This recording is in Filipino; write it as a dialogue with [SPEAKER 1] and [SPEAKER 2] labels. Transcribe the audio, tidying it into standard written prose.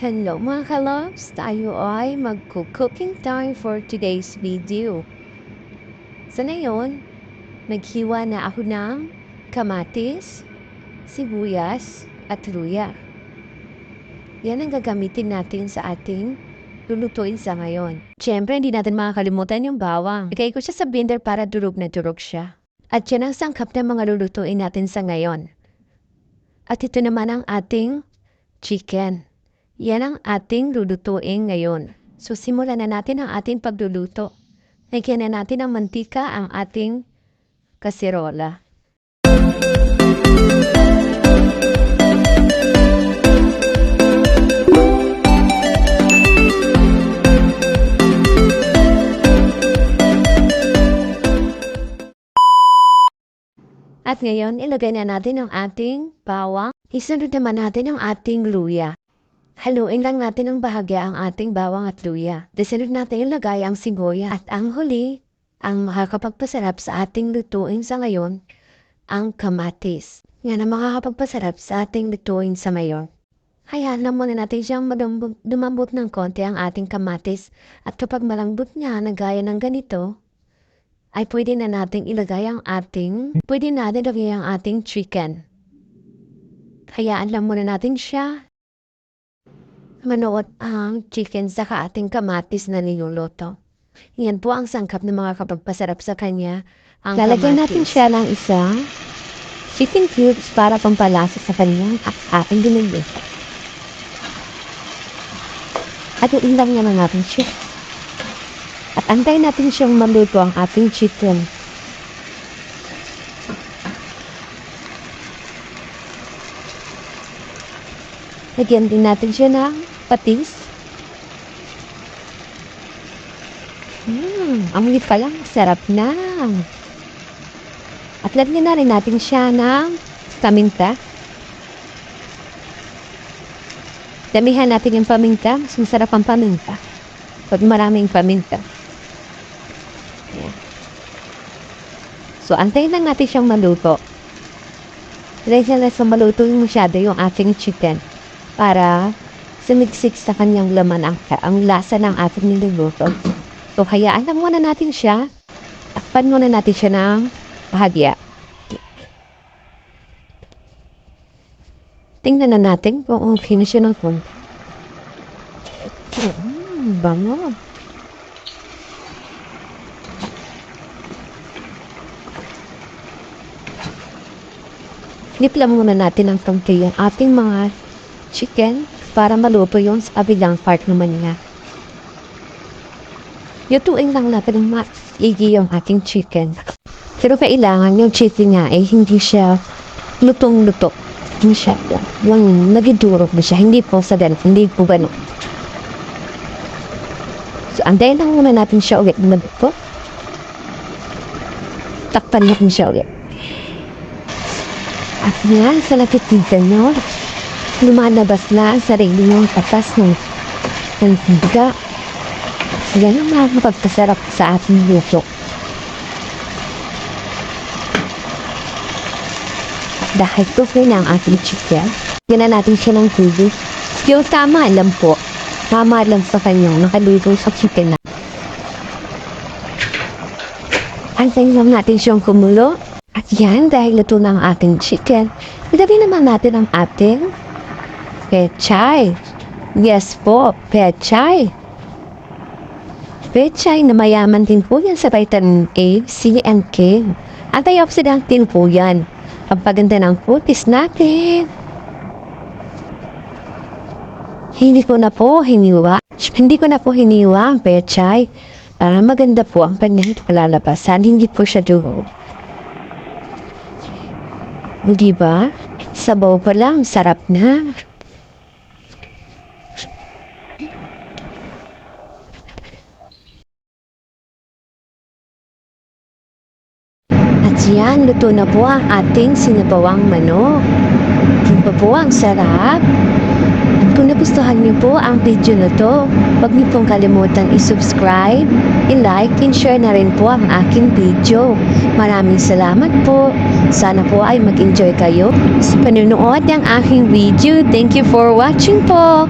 [SPEAKER 1] Hello mga kalabs! Tayo ay mag-cooking time for today's video. Sa ngayon, naghiwa na ako ng kamatis, sibuyas, at luya. Yan ang gagamitin natin sa ating lulutuin sa ngayon. Siyempre, hindi natin makakalimutan yung bawang. Ikay ko siya sa blender para durog na durog siya. At yan ang sangkap ng mga lulutuin natin sa ngayon. At ito naman ang ating chicken. Yan ang ating lulutuin ngayon. So, simulan na natin ang ating pagluluto. Lagyan na natin ng mantika ang ating kasirola. At ngayon, ilagay na natin ang ating bawang. Isunod naman natin ang ating luya. Haluin lang natin ang bahagya ang ating bawang at luya. Desunod natin ilagay ang sibuyas. At ang huli, ang makakapagpasarap sa ating lutuin sa ngayon, ang kamatis. Yan ang makakapagpasarap sa ating lutuin sa ngayon. Hayaan lang muna natin siyang lumambot ng konti ang ating kamatis. At kapag malambot niya na gaya ng ganito, ay pwede na natin ilagay ang ating chicken. Hayaan lang muna natin siya manood ang chicken sa ating kamatis na niluluto. Yan po ang sangkap ng mga kapagpasarap sa kanya. Lalagyan natin siya ng isang chicken cubes para pampalasa sa kanya at ating ginigit. At iilang naman natin siya. At antayin natin siyang maluto ang ating chicken. Lagyan din natin siya ng patis. Amoy pa lang, sarap na. At lagyan na rin natin siya ng paminta. Damihan natin yung paminta, mas masarap ang paminta. Pag maraming paminta. Ayan. So, antayin lang natin siyang maluto. Dahil sa maluto yung masyado yung ating chicken. Para sumiksik sa kanyang laman ang lasa ng ating niluluto. So, hayaan lang muna natin siya. Takpan muna natin siya ng bahagya. Tingnan na natin kung okay na siya ng konti. Bango. Flip lang muna natin ang konti yung ating mga chicken para maluto yung sa kabilang part naman niya. Yutuin lang natin ang maigi yung ating chicken. Pero kailangan yung chicken niya ay hindi siya lutong-luto. Hindi siya yung nagidurog na siya. Hindi po sa ganun. Hindi po ganun. So, antayin lang muna natin siya ulit maluto. Takpan natin siya ulit. At yan, sa lapit-tigan nyo, lumalabas na ang sarili yung patas ng mantika. Yan ang makakapagpasarap sa ating luto. Dahil okay na ang ating chicken, yan na natin siya ng tubig. Yung tama lang po. Tama lang sa kanyang nakaluto sa chicken na. Antayin lang natin siyang kumulo. At yan, dahil luto na ang ating chicken, ilagay naman natin ang ating pechay. Yes po, pechay. Pechay na mayaman din po yan sa vitamin A, C, and K. Antioxidant din po yan. Ang paganda ng putis natin. Hindi ko na po hiniwa ang pechay. Para maganda po ang kanyang kalalabasan. Hindi po siya dugo. Diba? Sabaw pa lang, sarap na. At yan, luto na po ang ating sinabawang manok. Diba po ang sarap? Kung nagustuhan niyo po ang video na to, huwag niyo pong kalimutan i-subscribe, i-like, and share na rin po ang aking video. Maraming salamat po. Sana po ay mag-enjoy kayo sa panunood ng aking video. Thank you for watching po.